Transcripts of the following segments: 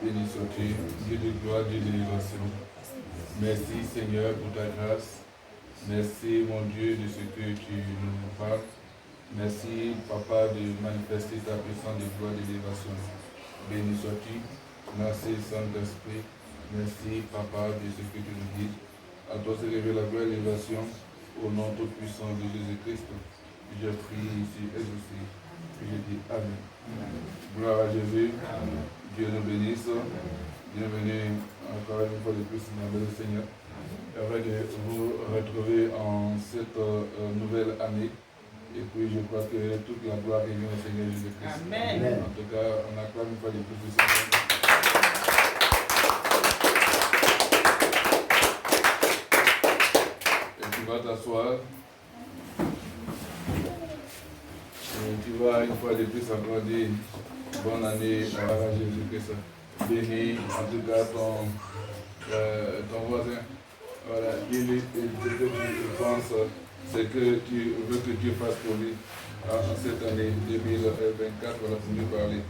Béni sois-tu, Dieu de gloire, Dieu de l'élévation. Merci Seigneur pour ta grâce. Merci mon Dieu de ce que tu nous parles. Merci Papa de manifester ta puissance de gloire, de l'élévation. Béni sois-tu. Merci Saint-Esprit. Merci Papa de ce que tu nous dis. À toi se révèle la gloire et l'élévation au nom tout puissant de Jésus-Christ. Je prie ici et aussi. Et je dis Amen. Gloire à Jésus. Amen. Dieu nous bénisse. Bienvenue encore une fois de plus dans le Seigneur. Heureux de vous retrouver en cette nouvelle année. Et puis je crois que toute la gloire revient au Seigneur Jésus-Christ. Amen. En tout cas, on acclame une fois de plus le Seigneur. Et tu vas t'asseoir. Et tu vas une fois de plus encore dire bonne année à Jésus-Christ. Béni en tout cas ton voisin. Voilà, dis-lui ce que tu penses, ce que tu veux que Dieu fasse pour lui en cette année 2024. Voilà pour lui parler.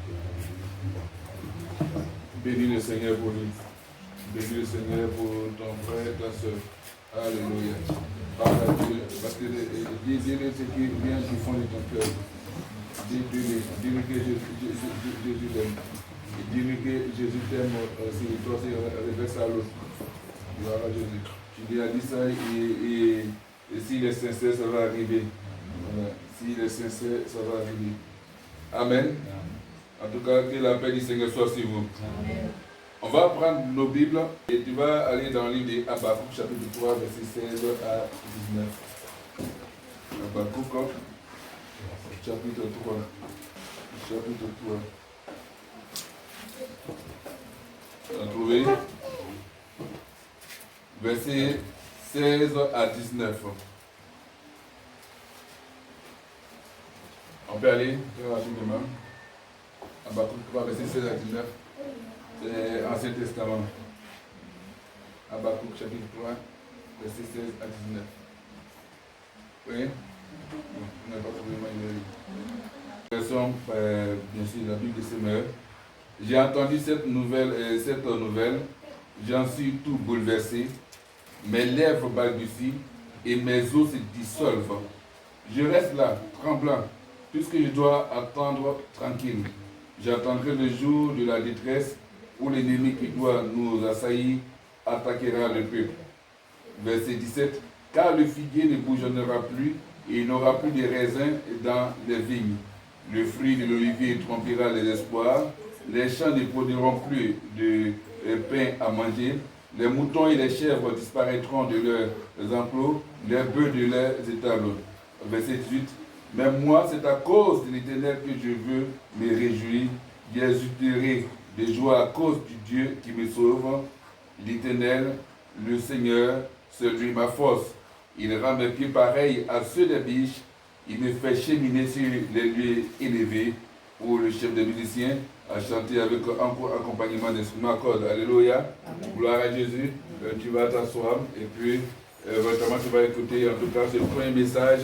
Bénis le Seigneur pour lui. Bénis le Seigneur pour ton frère et ta soeur. Alléluia. Parle à Dieu, parce que dis-lui ce qui vient du fond de ton cœur. Dis-lui que Jésus l'aime. Dis-lui que Jésus t'aime aussi. Toi aussi, reverse à l'autre. Gloire à Jésus. Tu lui as dit ça et s'il est sincère, ça va arriver. Voilà. S'il est sincère, ça va arriver. Amen. En tout cas, que la paix du Seigneur soit sur vous. Amen. On va prendre nos Bibles et tu vas aller dans le livre d'Habakkuk, chapitre 3, verset 16 à 19. Habakkuk, chapitre 3. Chapitre 3. On a trouvé verset 16 à 19. On peut aller très rapidement. Habakkuk 3, verset 16 à 19. C'est Ancien Testament. Habakkuk chapitre 3, verset 16 à 19. Oui? On n'a pas trouvé ma version, bien sûr, la Bible des Semeurs. J'ai entendu cette nouvelle, j'en suis tout bouleversé. Mes lèvres balbutient et mes os se dissolvent. Je reste là, tremblant, puisque je dois attendre tranquille. J'attendrai le jour de la détresse où l'ennemi qui doit nous assaillir attaquera le peuple. Verset 17. Car le figuier ne bourgeonnera plus et il n'aura plus de raisins dans les vignes. Le fruit de l'olivier trompera les espoirs. Les champs ne produiront plus de pain à manger. Les moutons et les chèvres disparaîtront de leurs enclos, les bœufs de leurs étables. Verset 18. Mais moi, c'est à cause de l'Éternel que je veux me réjouir. J'exulterai de joie à cause du Dieu qui me sauve. L'Éternel, le Seigneur, c'est lui ma force. Il rend mes pieds pareils à ceux des biches. Il me fait cheminer sur les lieux élevés. Pour le chef des musiciens, à chanter avec accompagnement d'instruments à cordes. Alléluia. Amen. Gloire à Jésus. Tu vas t'asseoir et puis vraiment tu vas écouter en tout cas ce premier message,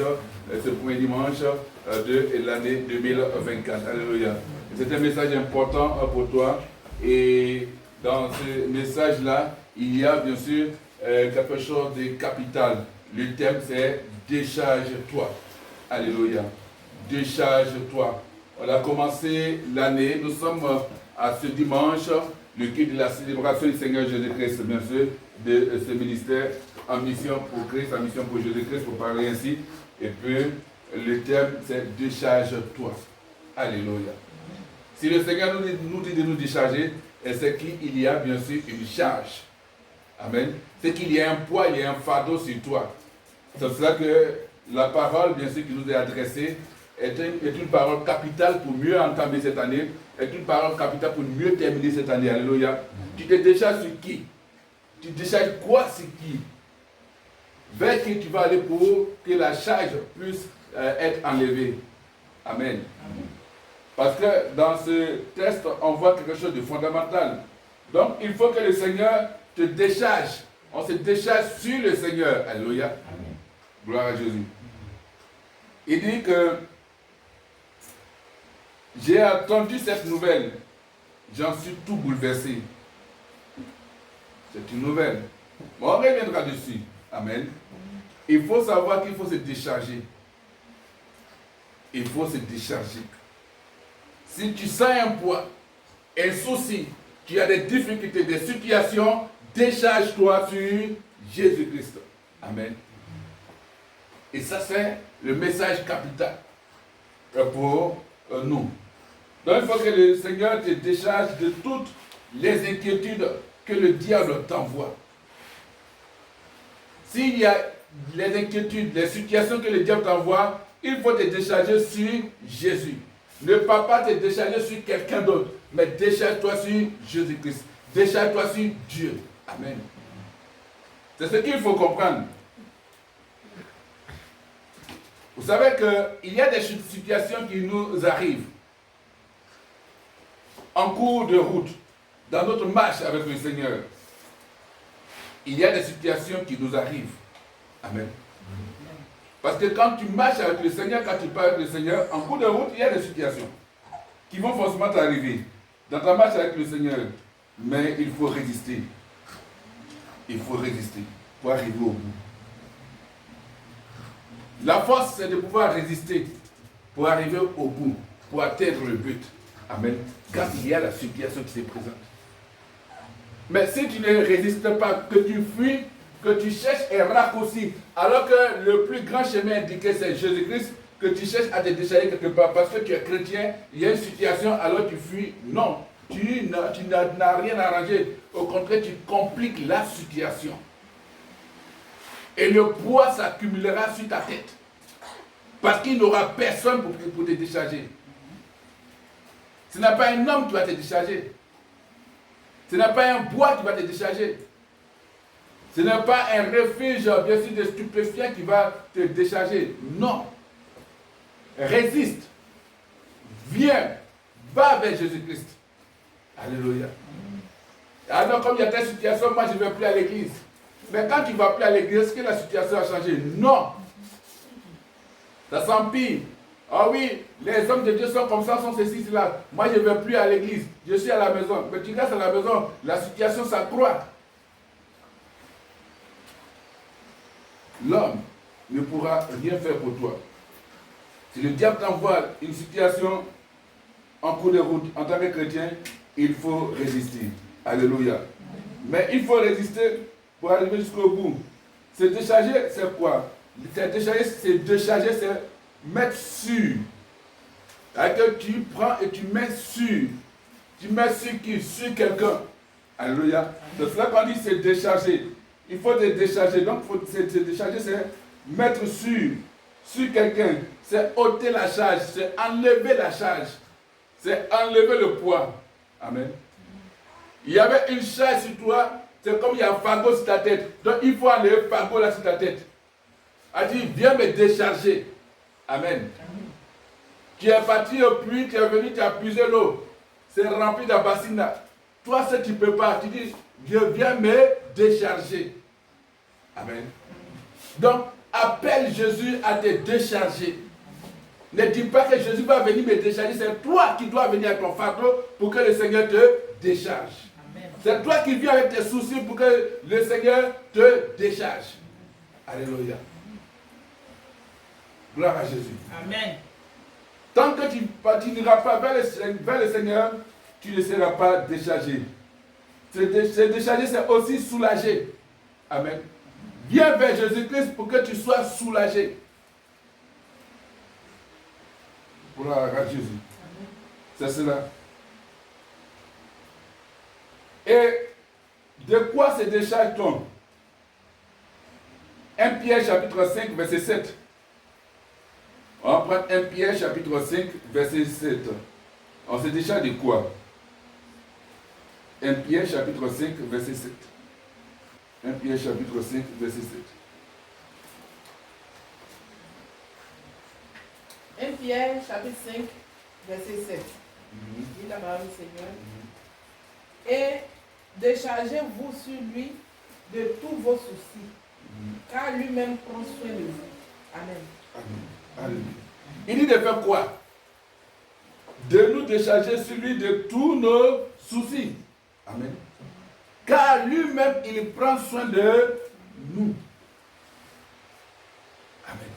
ce premier dimanche de l'année 2024. Alléluia. C'est un message important pour toi et dans ce message-là, il y a bien sûr quelque chose de capital. Le thème c'est décharge-toi. Alléluia. Décharge-toi. On a commencé l'année, nous sommes à ce dimanche, le culte de la célébration du Seigneur Jésus-Christ, bien sûr, de ce ministère en mission pour Christ, en mission pour Jésus-Christ, pour parler ainsi. Et puis, le thème, c'est décharge-toi. Alléluia. Si le Seigneur nous dit de nous décharger, c'est qu'il y a bien sûr une charge. Amen. C'est qu'il y a un poids, il y a un fardeau sur toi. C'est pour cela que la parole, bien sûr, qui nous est adressée, est une parole capitale pour mieux entamer cette année, est une parole capitale pour mieux terminer cette année. Alléluia. Tu te décharges sur qui? Tu décharges quoi sur qui? Vers qui tu vas aller pour que la charge puisse être enlevée. Amen. Parce que dans ce texte, on voit quelque chose de fondamental. Donc, il faut que le Seigneur te décharge. On se décharge sur le Seigneur. Alléluia. Amen. Gloire à Jésus. Il dit que j'ai entendu cette nouvelle j'en suis tout bouleversé. C'est une nouvelle. Bon, on reviendra dessus. Amen. Il faut savoir qu'il faut se décharger. Il faut se décharger. Si tu sens un poids, un souci, tu as des difficultés, des situations, décharge-toi sur Jésus-Christ. Amen. Et ça, c'est le message capital pour nous. Donc, il faut que le Seigneur te décharge de toutes les inquiétudes que le diable t'envoie. S'il y a les inquiétudes, les situations que le diable t'envoie, il faut te décharger sur Jésus. Ne pas te décharger sur quelqu'un d'autre, mais décharge-toi sur Jésus-Christ. Décharge-toi sur Dieu. Amen. C'est ce qu'il faut comprendre. Vous savez qu'il y a des situations qui nous arrivent en cours de route, dans notre marche avec le Seigneur. Il y a des situations qui nous arrivent. Amen. Parce que quand tu marches avec le Seigneur, quand tu parles avec le Seigneur, en cours de route, il y a des situations qui vont forcément t'arriver dans ta marche avec le Seigneur. Mais il faut résister. Il faut résister pour arriver au bout. La force, c'est de pouvoir résister pour arriver au bout, pour atteindre le but. Amen. Quand il y a la situation qui se présente. Mais si tu ne résistes pas, que tu fuis, que tu cherches un raccourci, alors que le plus grand chemin indiqué c'est Jésus-Christ, que tu cherches à te décharger quelque part parce que tu es chrétien, il y a une situation, alors tu fuis. Non, tu n'as rien arrangé. Au contraire, tu compliques la situation. Et le poids s'accumulera sur ta tête. Parce qu'il n'y aura personne pour te décharger. Ce n'est pas un homme qui va te décharger. Ce n'est pas un bois qui va te décharger. Ce n'est pas un refuge, bien sûr, de stupéfiants qui va te décharger. Non. Résiste. Viens. Va vers Jésus-Christ. Alléluia. Alors, comme il y a telle situation, moi, je ne vais plus à l'église. Mais quand tu ne vas plus à l'église, est-ce que la situation a changé? Non. Ça s'empire. Ah oui, les hommes de Dieu sont comme ça, sont ceci, cela. Moi, je ne vais plus à l'église. Je suis à la maison. Mais tu restes à la maison, la situation s'accroît. L'homme ne pourra rien faire pour toi. Si le diable t'envoie une situation en cours de route, en tant que chrétien, il faut résister. Alléluia. Mais il faut résister pour arriver jusqu'au bout. Se décharger, c'est quoi? Se décharger, c'est mettre sur. C'est-à-dire que tu prends et tu mets sur. Tu mets sur qui? Sur quelqu'un. Alléluia. C'est cela qu'on dit se décharger. Il faut te décharger. Donc, se décharger, c'est mettre sur quelqu'un. C'est ôter la charge. C'est enlever la charge. C'est enlever le poids. Amen. Il y avait une charge sur toi. C'est comme il y a un fardeau sur ta tête. Donc, il faut enlever le fardeau là sur ta tête. A dit, viens me décharger. Amen. Tu es parti au puits, tu es venu, tu as puisé l'eau. C'est rempli de bassine là. Toi, si tu ne peux pas, tu dis, je viens me décharger. Amen. Donc, appelle Jésus à te décharger. Ne dis pas que Jésus va venir me décharger. C'est toi qui dois venir avec ton fardeau pour que le Seigneur te décharge. C'est toi qui viens avec tes soucis pour que le Seigneur te décharge. Alléluia. Gloire à Jésus. Amen. Tant que tu n'iras pas vers le Seigneur, tu ne seras pas déchargé. Se décharger, c'est aussi soulager. Amen. Viens vers Jésus-Christ pour que tu sois soulagé. Gloire à Jésus. C'est cela. Et de quoi se décharge-t-on? 1 Pierre chapitre 5, verset 7. On va prendre 1 Pierre chapitre 5, verset 7. On se décharge de quoi? 1 Pierre chapitre 5, verset 7. 1 Pierre chapitre 5, verset 7. 1 Pierre chapitre 5, verset 7. Dit la parole du Seigneur. Et déchargez-vous sur lui de tous vos soucis, car lui-même prend soin de vous. Amen. Amen. Alléluia. Il dit de faire quoi? de nous décharger sur lui de tous nos soucis. Amen. Car lui-même, il prend soin de nous. Amen.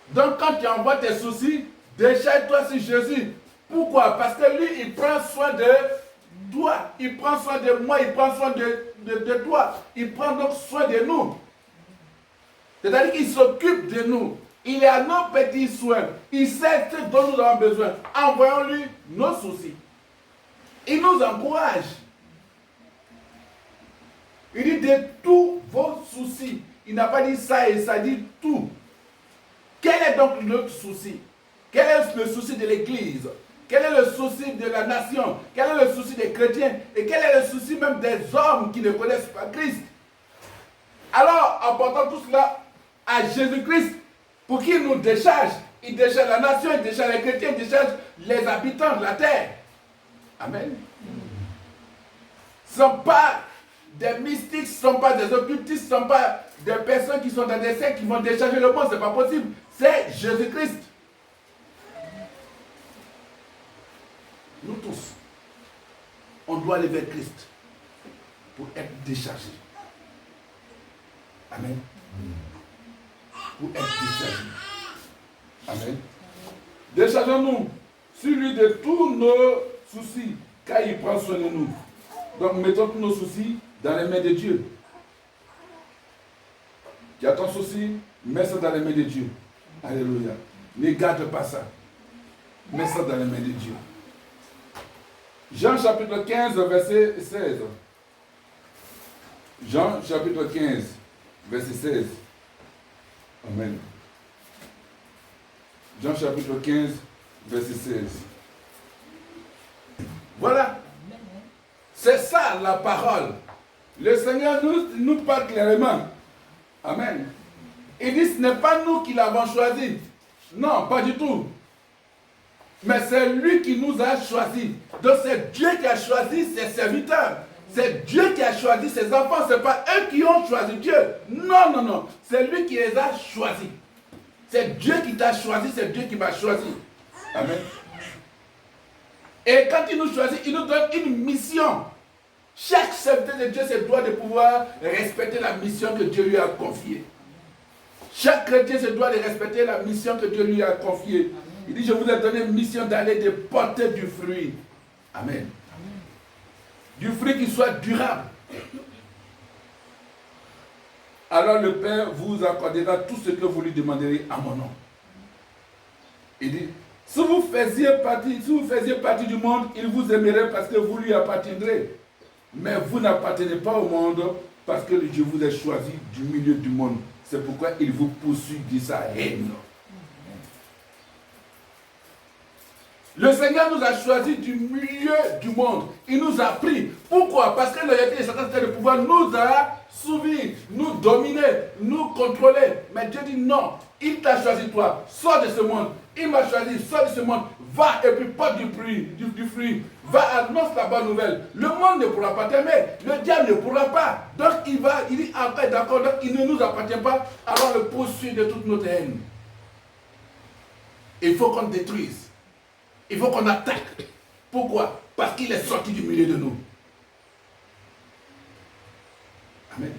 Donc quand tu envoies tes soucis, décharge-toi sur Jésus. Pourquoi? Parce que lui, il prend soin de toi. Il prend soin de moi, il prend soin de toi. Il prend donc soin de nous. C'est-à-dire qu'il s'occupe de nous. Il est à nos petits soins. Il sait ce dont nous avons besoin. Envoyons-lui nos soucis. Il nous encourage. Il dit de tous vos soucis. Il n'a pas dit ça et ça, dit tout. Quel est donc notre souci? Quel est le souci de l'Église? Quel est le souci de la nation? Quel est le souci des chrétiens? Et quel est le souci même des hommes qui ne connaissent pas Christ? Alors, apportons tout cela à Jésus-Christ pour qu'il nous décharge. Il décharge la nation, il décharge les chrétiens, il décharge les habitants de la terre. Amen. Ce ne sont pas des mystiques, ce ne sont pas des occultistes, ce ne sont pas des personnes qui sont dans des sectes qui vont décharger le monde. Ce n'est pas possible. C'est Jésus-Christ. Nous tous, on doit aller vers Christ pour être déchargés. Amen. Pour être déchargés. Amen. Déchargeons-nous sur lui de tous nos soucis, car il prend soin de nous. Donc mettons tous nos soucis dans les mains de Dieu. Tu as ton souci, mets ça dans les mains de Dieu. Alléluia. Ne garde pas ça. Mets ça dans les mains de Dieu. Jean chapitre 15, verset 16. Jean chapitre 15, verset 16. Amen. Jean chapitre 15, verset 16. Voilà. C'est ça la parole. Le Seigneur nous parle clairement. Amen. Il dit, ce n'est pas nous qui l'avons choisi. Non, pas du tout. Mais c'est lui qui nous a choisis. Donc c'est Dieu qui a choisi ses serviteurs. C'est Dieu qui a choisi ses enfants. Ce n'est pas eux qui ont choisi Dieu. Non, non, non. C'est lui qui les a choisis. C'est Dieu qui t'a choisi, c'est Dieu qui m'a choisi. Amen. Et quand il nous choisit, il nous donne une mission. Chaque serviteur de Dieu se doit de pouvoir respecter la mission que Dieu lui a confiée. Chaque chrétien se doit de respecter la mission que Dieu lui a confiée. Il dit, je vous ai donné une mission d'aller de porter du fruit. Amen. Du fruit qui soit durable. Alors le Père vous accordera tout ce que vous lui demanderez à mon nom. Il dit, si vous faisiez partie du monde, il vous aimerait parce que vous lui appartiendrez. Mais vous n'appartenez pas au monde parce que Dieu vous a choisi du milieu du monde. C'est pourquoi il vous poursuit de sa haine. Le Seigneur nous a choisis du milieu du monde. Il nous a pris. Pourquoi? Parce que l'autorité de Satan, c'était de pouvoir nous assouvir, nous dominer, nous contrôler. Mais Dieu dit non. Il t'a choisi toi. Sors de ce monde. Il m'a choisi. Sors de ce monde. Va et puis porte du fruit. Va, annonce la bonne nouvelle. Le monde ne pourra pas t'aimer. Le diable ne pourra pas. Donc il dit après, d'accord, donc il ne nous appartient pas. Alors le poursuit de toute notre haine. Il faut qu'on détruise. Il faut qu'on attaque. Pourquoi? Parce qu'il est sorti du milieu de nous. Amen.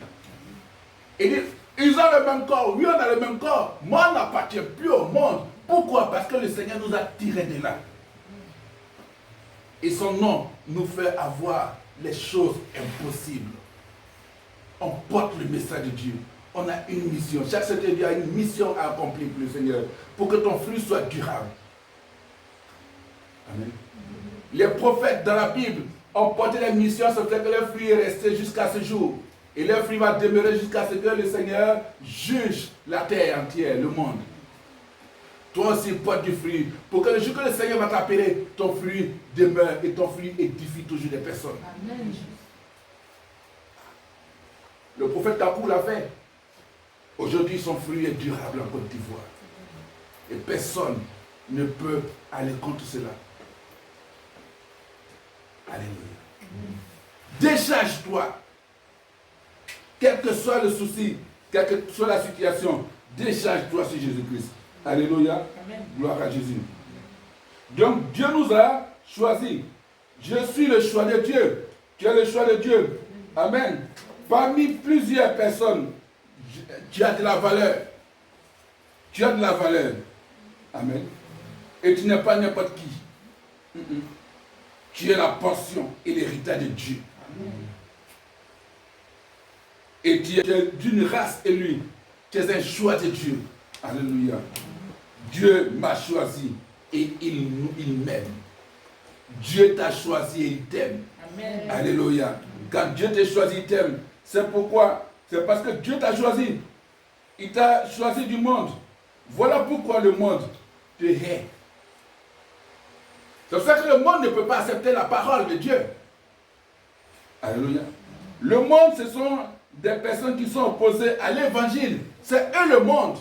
Il dit, ils ont le même corps. Oui, on a le même corps. Moi, on n'appartient plus au monde. Pourquoi? Parce que le Seigneur nous a tirés de là. Et son nom nous fait avoir les choses impossibles. On porte le message de Dieu. On a une mission. Chaque serviteur a une mission à accomplir pour le Seigneur. Pour que ton fruit soit durable. Amen. Les prophètes dans la Bible ont porté les missions, ça fait que leur fruit est resté jusqu'à ce jour. Et leur fruit va demeurer jusqu'à ce que le Seigneur juge la terre entière, le monde. Toi aussi porte du fruit. Pour que le jour que le Seigneur va t'appeler, ton fruit demeure et ton fruit édifie toujours des personnes. Amen. Le prophète Kakou l'a fait. Aujourd'hui, son fruit est durable en Côte d'Ivoire. Et personne ne peut aller contre cela. Alléluia. Décharge-toi. Quel que soit le souci, quelle que soit la situation, décharge-toi sur Jésus-Christ. Alléluia. Amen. Gloire à Jésus. Donc Dieu nous a choisis. Je suis le choix de Dieu. Tu es le choix de Dieu. Amen. Parmi plusieurs personnes, tu as de la valeur. Tu as de la valeur. Amen. Et tu n'es pas n'importe qui. Tu es la portion et l'héritage de Dieu. Et tu es d'une race élue. Tu es un choix de Dieu. Alléluia. Dieu m'a choisi et il m'aime. Dieu t'a choisi et il t'aime. Alléluia. Quand Dieu t'a choisi, il t'aime. C'est pourquoi? C'est parce que Dieu t'a choisi. Il t'a choisi du monde. Voilà pourquoi le monde te hait. C'est pour ça que le monde ne peut pas accepter la parole de Dieu. Alléluia. Le monde, ce sont des personnes qui sont opposées à l'évangile. C'est eux le monde.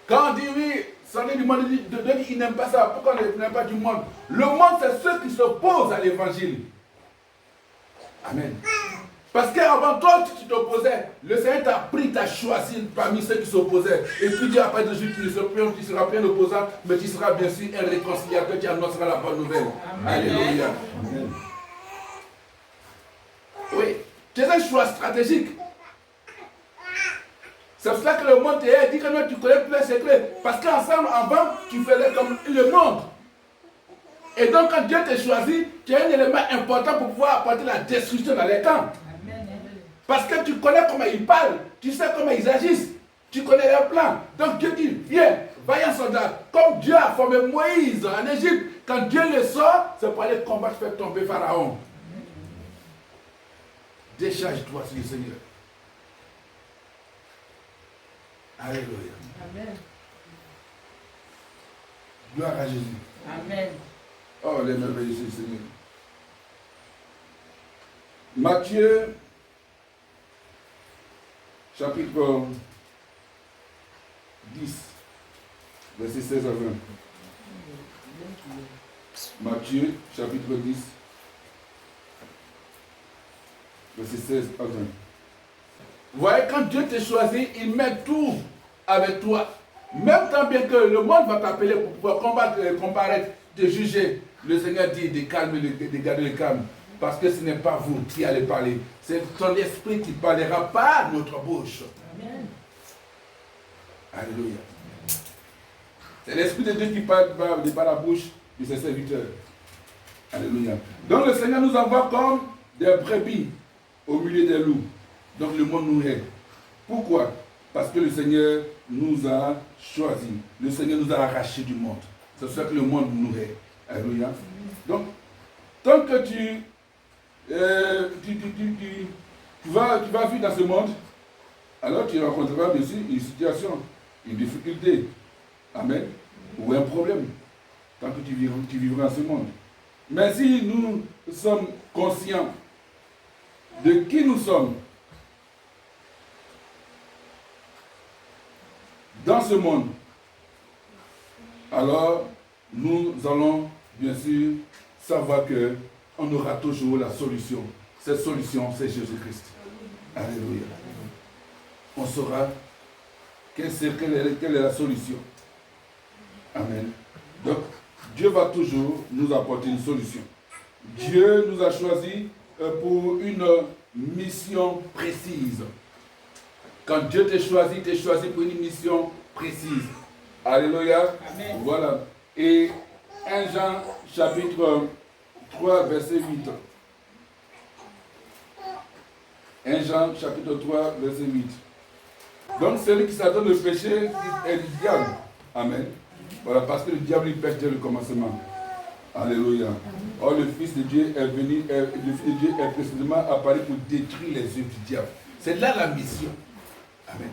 Quand on dit oui, sortez du monde, il n'aime pas ça. Pourquoi on n'aime pas du monde? Le monde, c'est ceux qui s'opposent à l'évangile. Amen. Parce qu'avant toi, tu t'opposais. Le Seigneur t'a pris, t'a choisi parmi ceux qui s'opposaient. Et puis Dieu, après de suite, tu seras plein d'opposants, mais tu seras bien sûr un réconciliateur, tu annonceras la bonne nouvelle. Amen. Alléluia. Amen. Oui, tu es un choix stratégique. C'est pour ça que le monde te dit que tu connais plus les secrets. Parce qu'ensemble, avant, tu faisais comme le monde. Et donc, quand Dieu t'a choisi, tu es un élément important pour pouvoir apporter la destruction dans les camps. Parce que tu connais comment ils parlent, tu sais comment ils agissent, tu connais leur plan. Donc Dieu dit, viens, vaillant soldat. Comme Dieu a formé Moïse en Égypte, quand Dieu le sort, c'est pour aller combattre, faire tomber Pharaon. Décharge-toi sur le Seigneur. Alléluia. Amen. Gloire à Jésus. Amen. Oh, les merveilleux Seigneur. Matthieu, chapitre 10, verset 16 à 20. Matthieu, chapitre 10, verset 16 à 20. Vous voyez, quand Dieu t'a choisi, il met tout avec toi. Même tant bien que le monde va t'appeler pour pouvoir combattre, comparaître, te juger. Le Seigneur dit de calmer, de garder le calme. Parce que ce n'est pas vous qui allez parler. C'est ton esprit qui parlera par notre bouche. Amen. Alléluia. C'est l'esprit de Dieu qui parle par la bouche de ses serviteurs. Alléluia. Donc le Seigneur nous envoie comme des brebis au milieu des loups. Donc le monde nous hait. Pourquoi? Parce que le Seigneur nous a choisis. Le Seigneur nous a arrachés du monde. C'est pour ça que le monde nous hait. Alléluia. Donc, tant que tu vas vivre dans ce monde, alors tu rencontreras bien sûr une situation, une difficulté. Amen. Ou un problème. Tant que tu vivras dans ce monde. Mais si nous sommes conscients de qui nous sommes, dans ce monde, alors nous allons bien sûr savoir que on aura toujours la solution. Cette solution, c'est Jésus-Christ. Alléluia. On saura quelle est la solution. Amen. Donc, Dieu va toujours nous apporter une solution. Dieu nous a choisis pour une mission précise. Quand Dieu t'a choisi pour une mission précise. Alléluia. Amen. Voilà. Et 1 Jean chapitre 3 verset 8. 1 Jean chapitre 3 verset 8. Donc celui qui s'adonne au péché est du diable. Amen. Voilà, parce que le diable il pêche dès le commencement. Alléluia. Or le Fils de Dieu est venu, le Fils de Dieu est précisément apparu pour détruire les œuvres du diable. C'est là la mission. Amen.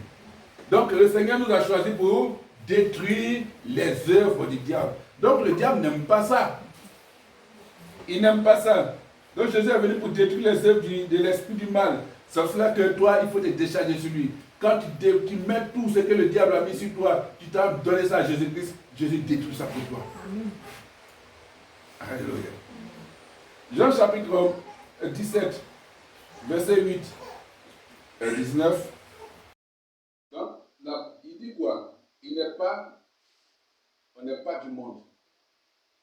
Donc le Seigneur nous a choisi pour détruire les œuvres du diable. Donc le diable n'aime pas ça. Il n'aime pas ça. Donc Jésus est venu pour détruire les œuvres de l'esprit du mal. C'est pour cela que toi, il faut te décharger sur lui. Quand tu mets tout ce que le diable a mis sur toi, tu t'as donné ça à Jésus-Christ, Jésus détruit ça pour toi. Alléluia. Jean chapitre 17, verset 8 et 19. Donc, il dit quoi? Il n'est pas On n'est pas du monde.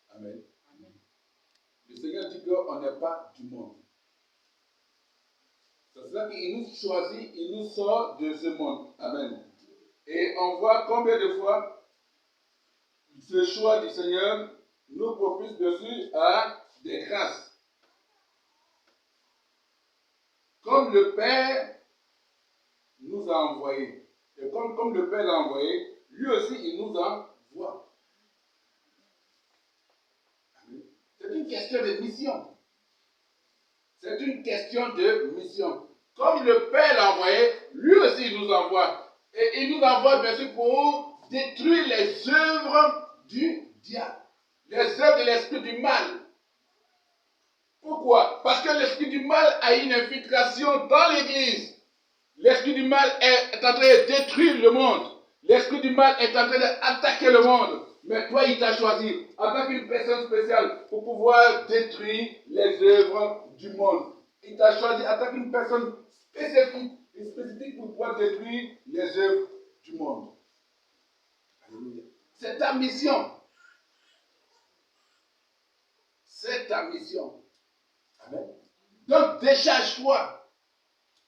Amen. Le Seigneur dit qu'on n'est pas du monde. C'est cela qu'il nous choisit, il nous sort de ce monde. Amen. Et on voit combien de fois ce choix du Seigneur nous propulse dessus à des grâces. Comme le Père nous a envoyés. Et comme le Père l'a envoyé, lui aussi il nous envoie. C'est une question de mission. C'est une question de mission. Comme le Père l'a envoyé, lui aussi il nous envoie. Et il nous envoie bien sûr pour détruire les œuvres du diable. Les œuvres de l'esprit du mal. Pourquoi? Parce que l'esprit du mal a une infiltration dans l'église. L'esprit du mal est en train de détruire le monde. L'esprit du mal est en train d'attaquer le monde. Mais toi, il t'a choisi en tant qu'une personne spéciale pour pouvoir détruire les œuvres du monde. Il t'a choisi en tant qu'une personne spécifique pour pouvoir détruire les œuvres du monde. Alléluia. C'est ta mission. C'est ta mission. Amen. Donc, décharge-toi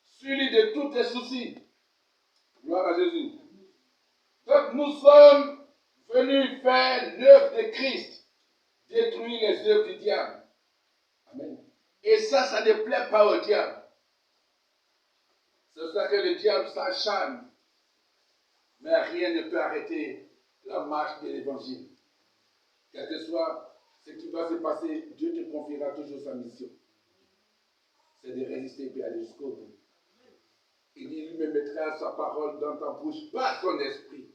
sur lui de tous tes soucis. Gloire à Jésus. Donc, nous sommes venus faire l'œuvre de Christ, détruire les œuvres du diable. Amen. Et ça ne plaît pas au diable. C'est ça que le diable s'acharne. Mais rien ne peut arrêter la marche de l'évangile. Quel que soit ce qui va se passer, Dieu te confiera toujours sa mission. C'est de résister et aller jusqu'au bout. Il dit, lui me mettra sa parole dans ta bouche par son esprit.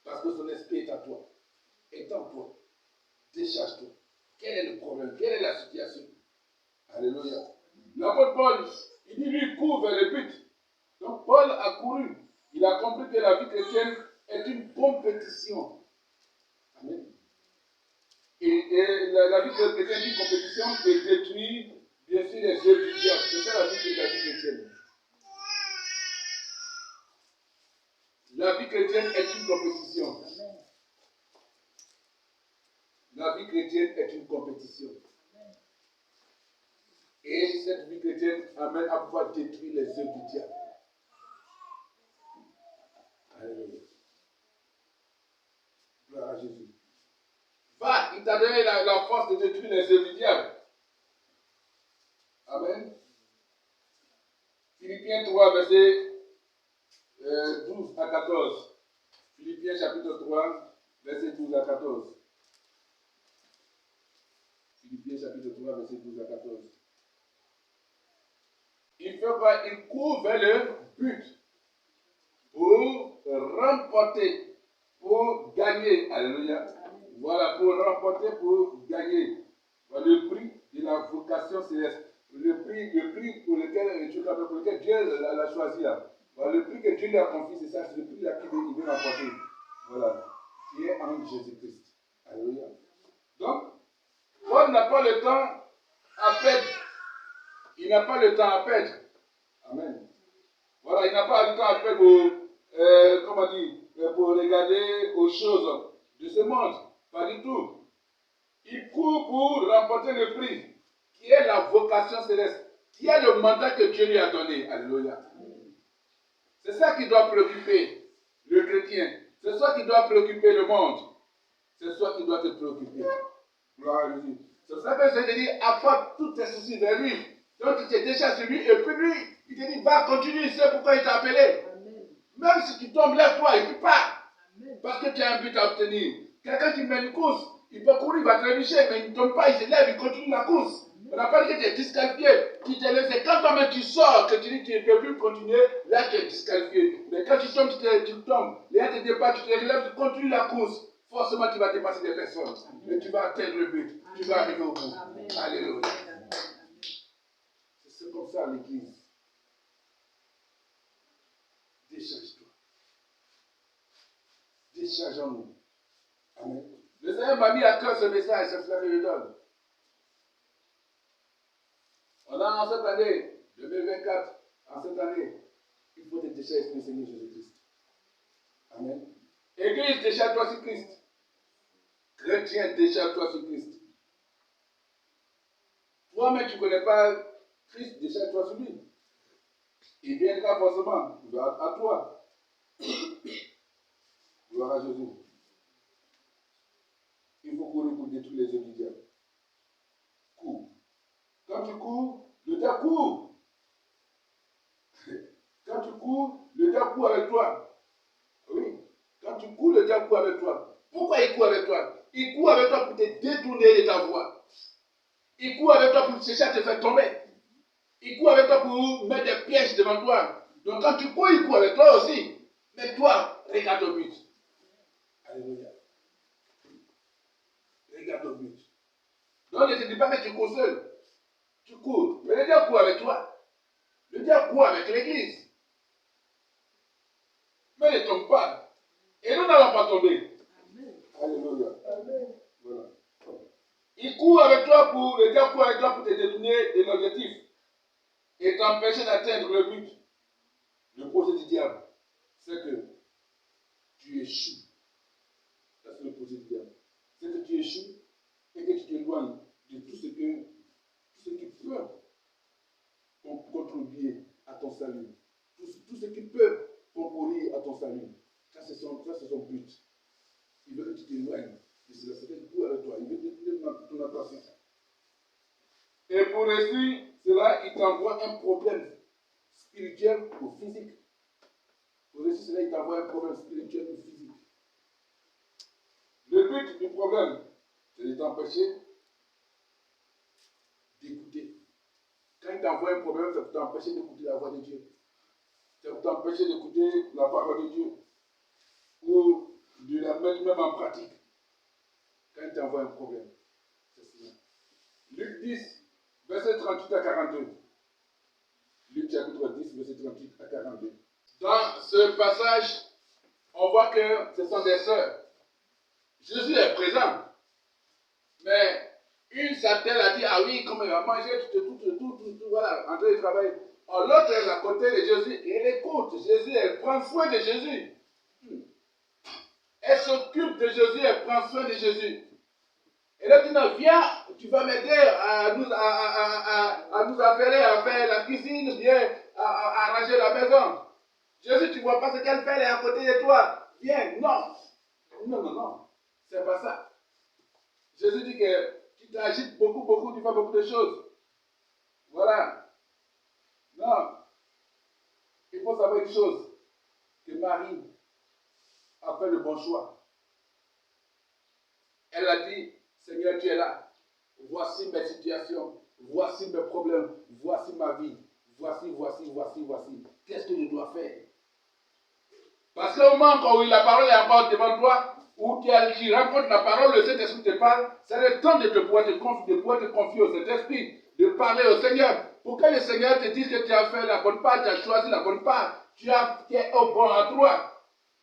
Parce que son esprit est à toi. Est en toi. Décharge-toi. Quel est le problème? Quelle est la situation? Alléluia. L'apôtre Paul, il dit, lui, court vers le but. Donc Paul a couru. Il a compris que la vie chrétienne est une compétition. Amen. Et la vie chrétienne est une compétition qui détruit, bien sûr, les œuvres du diable. C'est ça la vie chrétienne. La vie chrétienne est une compétition. La vie chrétienne est une compétition. Et cette vie chrétienne amène à pouvoir détruire les œuvres du diable. Alléluia. Gloire à Jésus. Va, il t'a donné la force de détruire les œuvres du diable. Amen. Philippiens 3, verset 12 à 14. Philippiens chapitre 3, verset 12 à 14. Philippiens chapitre 3, verset 12 à 14. Il fait quoi? Il court vers le but pour remporter, pour gagner. Alléluia. Voilà, pour remporter, pour gagner. Voilà, le prix de la vocation céleste. Le prix pour lequel Dieu l'a choisi là. Voilà, le prix que Dieu lui a confié, c'est ça, c'est le prix là qu'il veut remporter. Voilà, qui est en Jésus-Christ. Alléluia. Donc, Paul n'a pas le temps à perdre. Il n'a pas le temps à perdre. Amen. Voilà, il n'a pas le temps à perdre pour regarder aux choses de ce monde. Pas du tout. Il court pour remporter le prix, qui est la vocation céleste, qui est le mandat que Dieu lui a donné. Alléluia. C'est ça qui doit préoccuper le chrétien. C'est ça qui doit préoccuper le monde. C'est ça qui doit te préoccuper. Gloire à Jésus. C'est ça que je te dis, apporte tous tes soucis vers lui. Donc tu t'es déjà sur lui, et puis lui, il te dit, va continuer, c'est pourquoi il t'a appelé. Amen. Même si tu tombes, lève-toi, et puis pars. Parce que tu as un but à obtenir. Quelqu'un qui mène une course, il peut courir, il va trébucher, mais il ne tombe pas, il se lève, il continue la course. On n'a pas dit que tu es disqualifié. Tu te lèves, c'est quand toi-même tu sors, que tu dis que tu ne peux plus continuer, là tu es disqualifié. Mais quand tu tombes, tu tombes. Là tu te dépasses, tu te relèves, tu continues la course. Forcément, tu vas dépasser des personnes. Mais tu vas atteindre le but. Tu vas arriver au bout. Amen. Alléluia. C'est comme ça l'église. Décharge-toi. Déchargeons-nous. Amen. Le Seigneur m'a mis à cœur ce message, c'est cela que je donne. On a en cette année, 2024, en cette année, il faut te décharger sur le Seigneur Jésus-Christ. Amen. Église, décharge-toi sur Christ. Chrétien, décharge-toi sur Christ. Toi-même, tu ne connais pas Christ, décharge-toi sur lui. Il viendra forcément à toi. Gloire à Jésus. Il faut courir pour détruire les œuvres du diable. Cours. Quand tu cours, le diable court. Quand tu cours, le diable court avec toi. Oui. Quand tu cours, le diable court avec toi. Pourquoi il court avec toi? Il court avec toi pour te détourner de ta voie. Il court avec toi pour chercher à te faire tomber. Il court avec toi pour mettre des pièges devant toi. Donc quand tu cours, il court avec toi aussi. Mais toi, regarde au but. Alléluia. Regarde au but. Donc ne te dis pas que tu cours seul. Tu cours. Mais le diable court avec toi. Le diable court avec l'église. Mais ne tombe pas. Et nous n'allons pas tomber. Amen. Alléluia. Amen. Voilà. Il court avec toi le diable court avec toi pour te détourner de l'objectif et t'empêcher d'atteindre le but. Le projet du diable, c'est que tu échoues. Ça, c'est le projet du diable. C'est que tu échoues et que tu t'éloignes de tout ce qui peut contribuer à ton salut. Tout ce qui peut concourir à ton salut. Ça, c'est son but. Il veut que tu t'éloignes de cela. C'est qu'il court avec toi. Il veut détourner ton attention. Et pour réussir cela, il t'envoie un problème spirituel ou physique. Pour réussir cela, il t'envoie un problème spirituel ou physique. Le but du problème, c'est de t'empêcher d'écouter. Quand il t'envoie un problème, c'est pour t'empêcher d'écouter la voix de Dieu. C'est pour t'empêcher d'écouter la parole de Dieu. Ou de la mettre même en pratique. Quand il t'envoie un problème. C'est cela. Luc 10, verset 38 à 42. Luc chapitre 10, verset 38 à 42. Dans ce passage, on voit que ce sont des sœurs. Jésus est présent. Mais une s'attelle à dire, ah oui, comme elle va manger, tout, voilà, en train de travailler. L'autre est à côté de Jésus et elle écoute Jésus, elle prend soin de Jésus. Elle s'occupe de Jésus, elle prend soin de Jésus. Et là, tu dis, viens, tu vas m'aider à nous affairer, à faire la cuisine, bien, à arranger la maison. Jésus, tu ne vois pas ce qu'elle fait, elle est à côté de toi. Viens, non. Non. C'est pas ça. Jésus dit que tu t'agites beaucoup, tu fais beaucoup de choses. Voilà. Non. Il faut savoir une chose. Que Marie a fait le bon choix. Elle a dit, Seigneur, tu es là. Voici mes situations. Voici mes problèmes. Voici ma vie. Voici. Qu'est-ce que je dois faire? Parce qu'au moment où la parole est encore devant toi, où tu rencontres la parole, le Saint-Esprit te parle, c'est le temps de pouvoir te confier au Saint-Esprit, de parler au Seigneur. Pour que le Seigneur te dise que tu as fait la bonne part, tu as choisi la bonne part, tu es au bon endroit.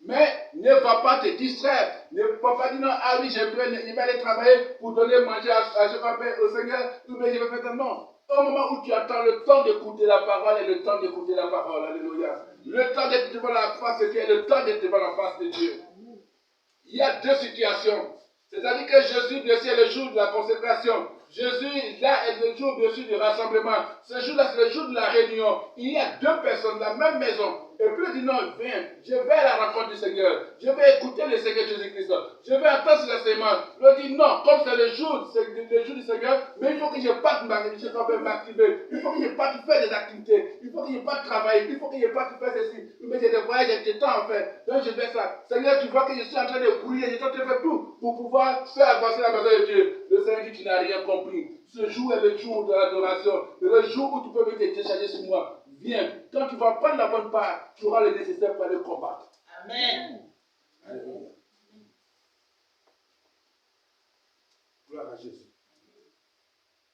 Mais ne va pas te distraire. Ne va pas dire non, ah oui, je vais aller travailler pour donner manger au Seigneur, ou bien je vais faire ça. Non. Au moment où tu attends le temps d'écouter la parole et le temps d'écouter la parole, alléluia. Le temps d'être devant la face de Dieu et le temps d'être devant la face de Dieu. Il y a deux situations. C'est-à-dire que Jésus, bien sûr, est le jour de la consécration. Jésus, là, est le jour, bien sûr, du rassemblement. Ce jour-là, c'est le jour de la réunion. Il y a deux personnes dans la même maison. Et puis il dit non, viens, je vais à la rencontre du Seigneur. Je vais écouter le Seigneur Jésus-Christ. Je vais attendre ses enseignements. Il dit non, comme c'est le jour du Seigneur, mais il faut que je parte m'activer. Il faut que je parte faire des activités. Il faut que je parte travailler. Il faut que je parte faire ceci. Mais j'ai des voyages, j'ai du temps en fait. Donc je fais ça. Seigneur, tu vois que je suis en train de courir. Je suis en train de faire tout pour pouvoir faire avancer la maison de Dieu. Le Seigneur dit, tu n'as rien compris. Ce jour est le jour de l'adoration. Le jour où tu peux venir te décharger sur moi. Viens, quand tu vas prendre la bonne part, tu auras le nécessaire pour aller combattre. Amen. Alléluia. Gloire à Jésus.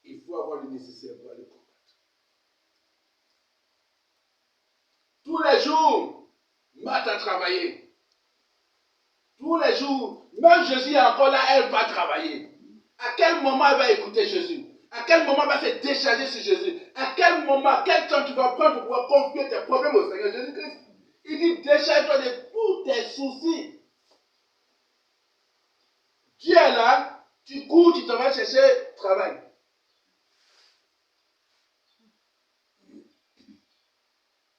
Il faut avoir le nécessaire pour aller combattre. Tous les jours, Marthe a travaillé. Tous les jours, même Jésus est encore là, elle va travailler. À quel moment elle va écouter Jésus? À quel moment elle va se décharger sur Jésus? À quel moment, quel temps tu vas prendre pour pouvoir confier tes problèmes au Seigneur Jésus-Christ? Il dit, décharge-toi de tous tes soucis. Dieu est là, tu cours, tu t'en vas chercher travail.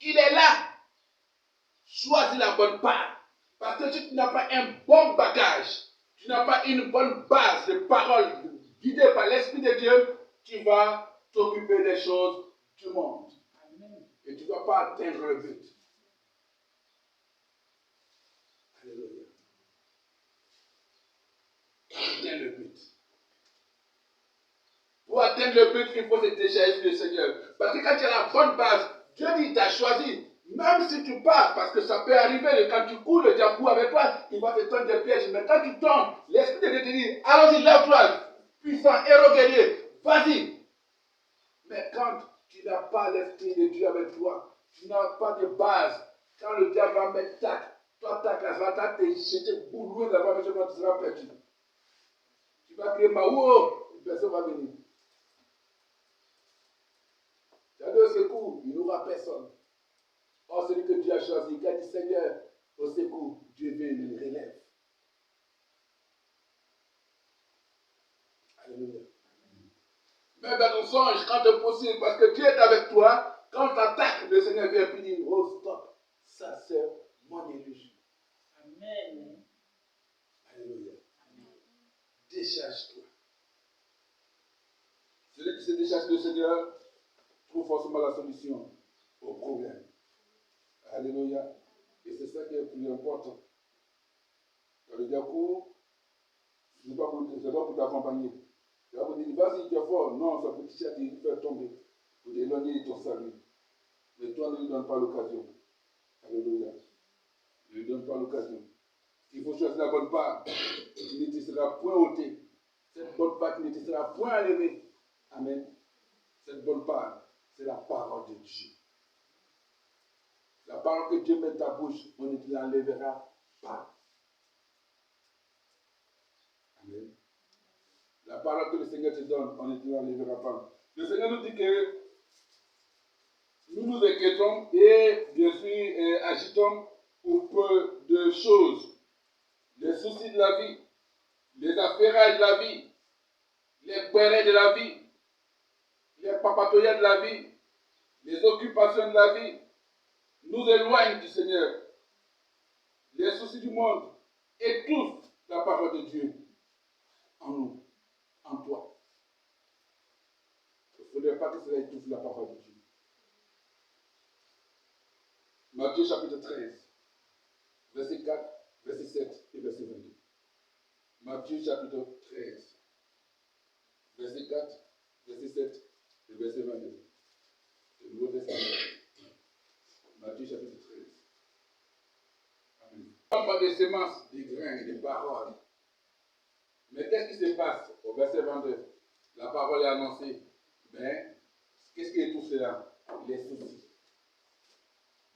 Il est là. Choisis la bonne part. Parce que si tu n'as pas un bon bagage, tu n'as pas une bonne base de parole guidée par l'Esprit de Dieu, tu vas t'occuper des choses du monde. Et tu ne vas pas atteindre le but. Alléluia. Atteindre le but. Pour atteindre le but, il faut se décharger du Seigneur. Parce que quand tu as la bonne base, Dieu dit, il t'a choisi. Même si tu pars, parce que ça peut arriver, quand tu cours, le diable court avec toi, il va te tendre des pièges. Mais quand tu tombes, l'Esprit de Dieu te dit, allons-y, lève-toi, puissant, héros guerrier, vas-y. Mais quand tu n'as pas l'Esprit de Dieu avec toi, tu n'as pas de base, quand le diable va mettre tac, toi tac, la va te jeter loin là-bas, mais tu seras perdu. Tu vas crier, Maouo, personne va venir. Tu as dit au secours, il n'y aura personne. Or, celui que Dieu a choisi, qui a dit Seigneur, au secours, Dieu vient et le relève. Alléluia. Même dans ton songe, quand c'est possible, parce que Dieu est avec toi, quand tu attaques, le Seigneur vient et dit, oh stop, ça c'est mon illusion. Amen. Alléluia. Décharge-toi. Celui qui se décharge du Seigneur trouve forcément la solution au problème. Alléluia. Et c'est ça qui est le plus important. Quand le diable court, ce n'est pas pour t'accompagner. Il va vous dire, vas-y, tu es fort. Non, ça peut te faire tomber. Pour t'éloigner de ton salut. Mais toi, ne lui donne pas l'occasion. Alléluia. Ne lui donne pas l'occasion. Il faut choisir la bonne part. Il ne te sera point ôté. Cette bonne part ne te sera point enlevée. Amen. Cette bonne part, c'est la parole de Dieu. La parole que Dieu met dans ta bouche, on ne te l'enlèvera pas. Amen. La parole que le Seigneur te donne, on ne te l'enlèvera pas. Le Seigneur nous dit que nous nous inquiétons et bien sûr agitons pour peu de choses. Les soucis de la vie, les affaires de la vie, les querelles de la vie, les papatoyas de la vie, les occupations de la vie nous éloignent du Seigneur. Les soucis du monde étouffent la parole de Dieu en nous, en toi. Il ne faudrait pas que cela étouffe la parole de Dieu. Matthieu chapitre 13, verset 4, verset 7 et verset 22. Matthieu chapitre 13, verset 4, verset 7 et verset 22. Le Nouveau Testament. Matthieu chapitre 13. Amen. Pas des semences, des grains, des paroles. Mais qu'est-ce qui se passe au verset 22? La parole est annoncée. Mais qu'est-ce qui étouffe cela? Les soucis,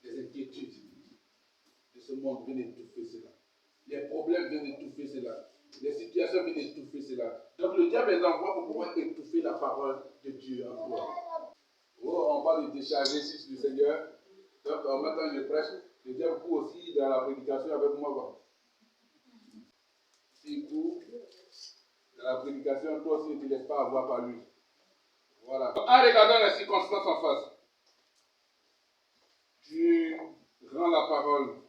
les inquiétudes de ce monde viennent étouffer cela. Les problèmes viennent étouffer cela. Les situations viennent étouffer cela. Donc le diable les envoie pour pouvoir étouffer la parole de Dieu en toi. Oh, on parle de décharger sur le Seigneur. Donc en même temps je prêche, le diable court aussi dans la prédication avec moi. S'il court dans la prédication, toi aussi ne te laisse pas avoir par lui. Voilà. En regardant les circonstances en face, tu rends la parole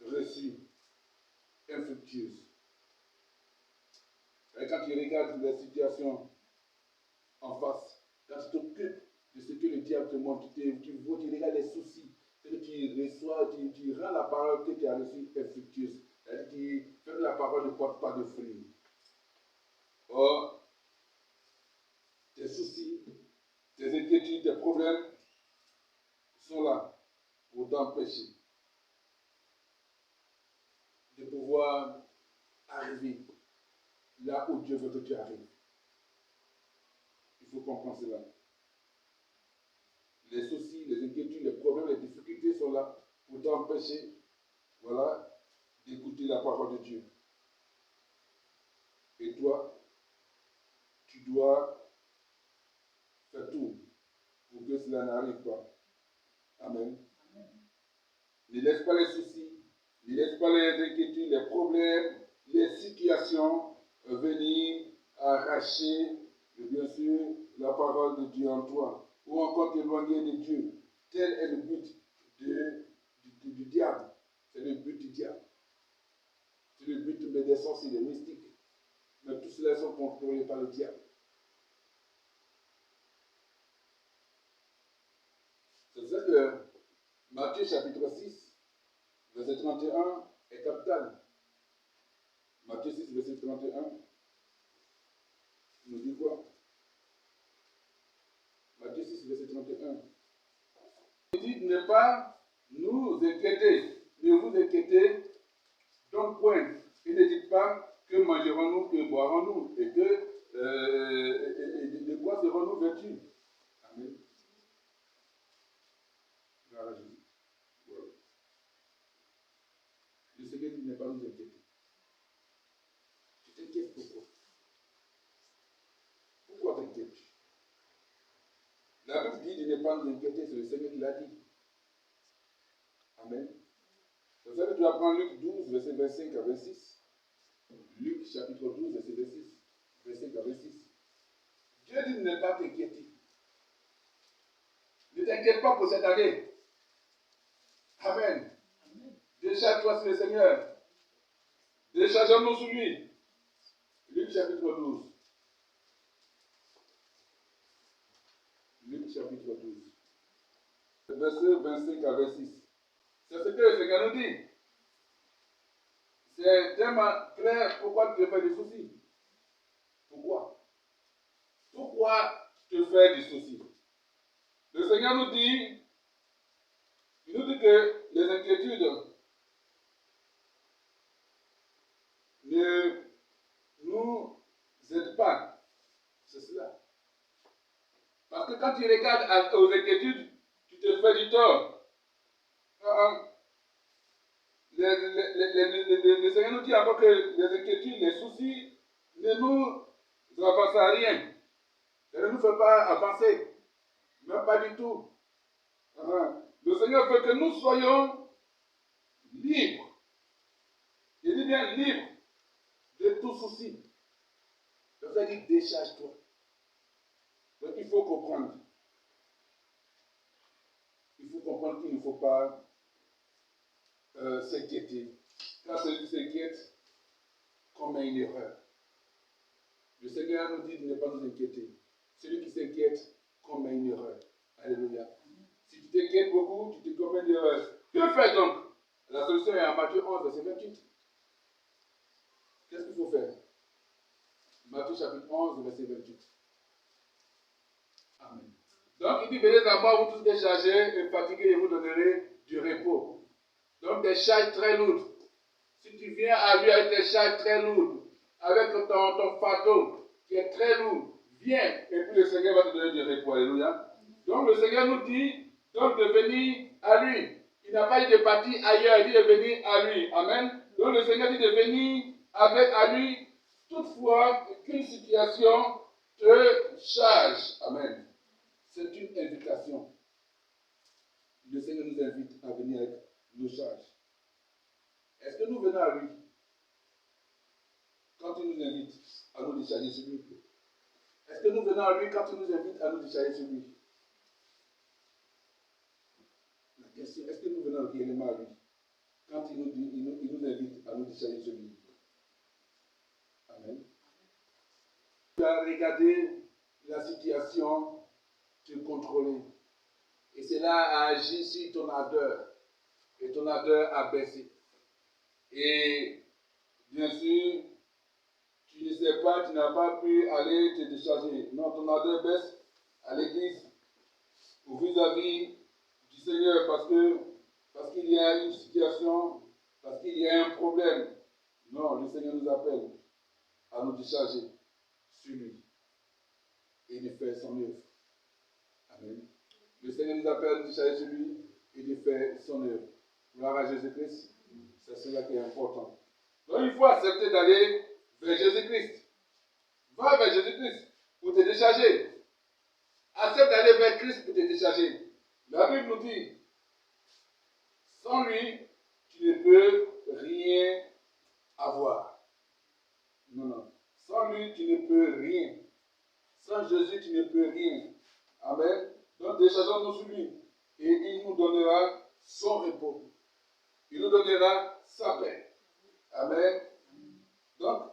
reçue infructueuse. Et quand tu regardes les situations en face, quand tu t'occupes de ce que le diable te montre, tu regardes les soucis, ce que tu reçois, tu rends la parole que tu as reçue infructueuse. Tu fais que la parole ne porte pas de fruits. Or, tes soucis, tes inquiétudes, tes problèmes sont là pour t'empêcher de pouvoir arriver là où Dieu veut que tu arrives. Il faut comprendre cela. Les soucis, les inquiétudes, les problèmes, les difficultés sont là pour t'empêcher, voilà, d'écouter la parole de Dieu. Et toi, tu dois faire tout pour que cela n'arrive pas. Amen. Ne laisse pas les soucis, ne laisse pas les inquiétudes, les problèmes, les situations venir arracher, bien sûr, la parole de Dieu en toi, ou encore t'éloigner de Dieu. Tel est le but du diable. C'est le but du diable. C'est le but des sorciers, des mystiques. Mais tous cela sont contrôlés par le diable. C'est ça que Matthieu chapitre 6, verset 31 est capital. Matthieu 6, verset 31 nous dit quoi? Matthieu 6, verset 31. Il dit ne pas nous inquiéter, ne vous inquiétez donc point. Il ne dit pas que mangerons-nous, que boirons-nous, et que de quoi serons-nous vêtus. Amen. Voilà. Le Seigneur dit ne pas nous inquiéter. Tu t'inquiètes pourquoi? Pourquoi t'inquiètes-tu? La Bible dit de ne pas nous inquiéter, c'est le Seigneur qui l'a dit. Amen. Vous savez, tu vas prendre Luc 12, verset 25 à 26. Luc chapitre 12, verset 26. Verset 26. Dieu dit de ne pas t'inquiéter. Ne t'inquiète pas pour cette année. Amen. Décharge-toi sur le Seigneur. Déchargeons-nous sur lui. Luc chapitre 12. Luc chapitre 12. Verset 25 à 26. C'est ce que le Seigneur nous dit. C'est tellement clair pourquoi tu te fais des soucis. Pourquoi? Pourquoi te faire des soucis? Le Seigneur nous dit, il nous dit que les inquiétudes ne nous aident pas. C'est cela. Parce que quand tu regardes aux inquiétudes, tu te fais du tort. Le Seigneur nous dit encore que les inquiétudes, les soucis ne nous avancent à rien. Ça ne nous fait pas avancer. Même pas du tout. Le Seigneur veut que nous soyons libres. Il dit bien libres de tout souci. Le Seigneur dit décharge-toi. Donc il faut comprendre. Il faut comprendre qu'il ne faut pas s'inquiéter. Quand celui qui s'inquiète commet une erreur. Le Seigneur nous dit de ne pas nous inquiéter. Celui qui s'inquiète commet une erreur. Alléluia. Si tu t'inquiètes beaucoup, tu te commets une erreur. Que faire donc? La solution est en Matthieu 11, verset 28. Qu'est-ce qu'il faut faire? Matthieu chapitre 11, verset 28. Amen. Donc il dit, venez à moi, vous tous déchargés et fatigués, et vous donnerez du repos. Donc des charges très lourdes. Si tu viens à lui avec des charges très lourdes, avec ton fardeau qui est très lourd, viens, et puis le Seigneur va te donner du repos. Alléluia. Donc le Seigneur nous dit donc de venir à lui. Il n'a pas dit de partir ailleurs, il dit de venir à lui. Amen. Donc le Seigneur dit de venir à lui, toutefois qu'une situation te charge. Amen. C'est une invitation. Le Seigneur nous invite à venir avec nos charges. Est-ce que nous venons à lui quand il nous invite à nous décharger sur lui? Est-ce que nous venons à lui quand il nous invite à nous décharger sur lui? La question, est-ce que nous venons réellement à lui quand il nous invite à nous décharger sur lui? Amen. Tu as regardé la situation, te contrôler. Et cela a agi sur ton ardeur. Et ton ardeur a baissé. Et bien sûr, tu ne sais pas, tu n'as pas pu aller te décharger. Non, ton ardeur baisse à l'église ou vis-à-vis du Seigneur parce qu'il y a une situation, parce qu'il y a un problème. Non, le Seigneur nous appelle à nous décharger sur lui et de faire son œuvre. Amen. Le Seigneur nous appelle à nous décharger sur lui et de faire son œuvre. Gloire à Jésus-Christ, c'est cela qui est important. Donc il faut accepter d'aller vers Jésus-Christ. Va vers Jésus-Christ pour te décharger. Accepte d'aller vers Christ pour te décharger. La Bible nous dit, sans lui, tu ne peux rien avoir. Non, non. Sans lui, tu ne peux rien. Sans Jésus, tu ne peux rien. Amen. Donc, déchargeons-nous sur lui. Et il nous donnera son repos. Il nous donnera sa paix. Amen. Donc,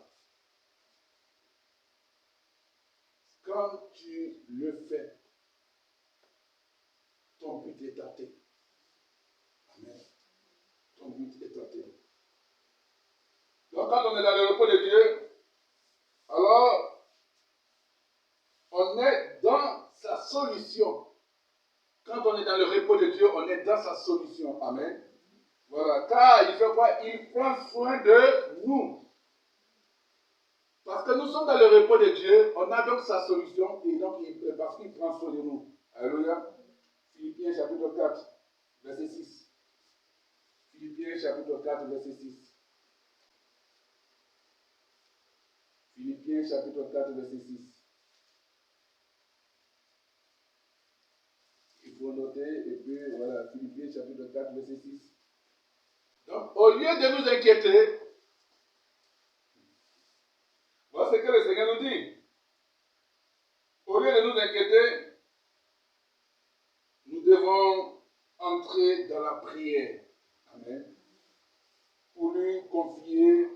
quand tu le fais, ton but est atteint. Amen. Ton but est atteint. Donc, quand on est dans le repos de Dieu, alors, on est dans sa solution. Quand on est dans le repos de Dieu, on est dans sa solution. Amen. Voilà. Car il fait quoi? Il prend soin de nous. Parce que nous sommes dans le repos de Dieu, on a donc sa solution, et donc parce qu'il prend soin de nous. Alléluia. Philippiens chapitre 4, verset 6. Philippiens chapitre 4, verset 6. Philippiens chapitre 4, verset 6. Il faut noter, et puis voilà, Philippiens chapitre 4, verset 6. Donc, au lieu de nous inquiéter, voilà ce que le Seigneur nous dit. Au lieu de nous inquiéter, nous devons entrer dans la prière. Amen. Pour lui confier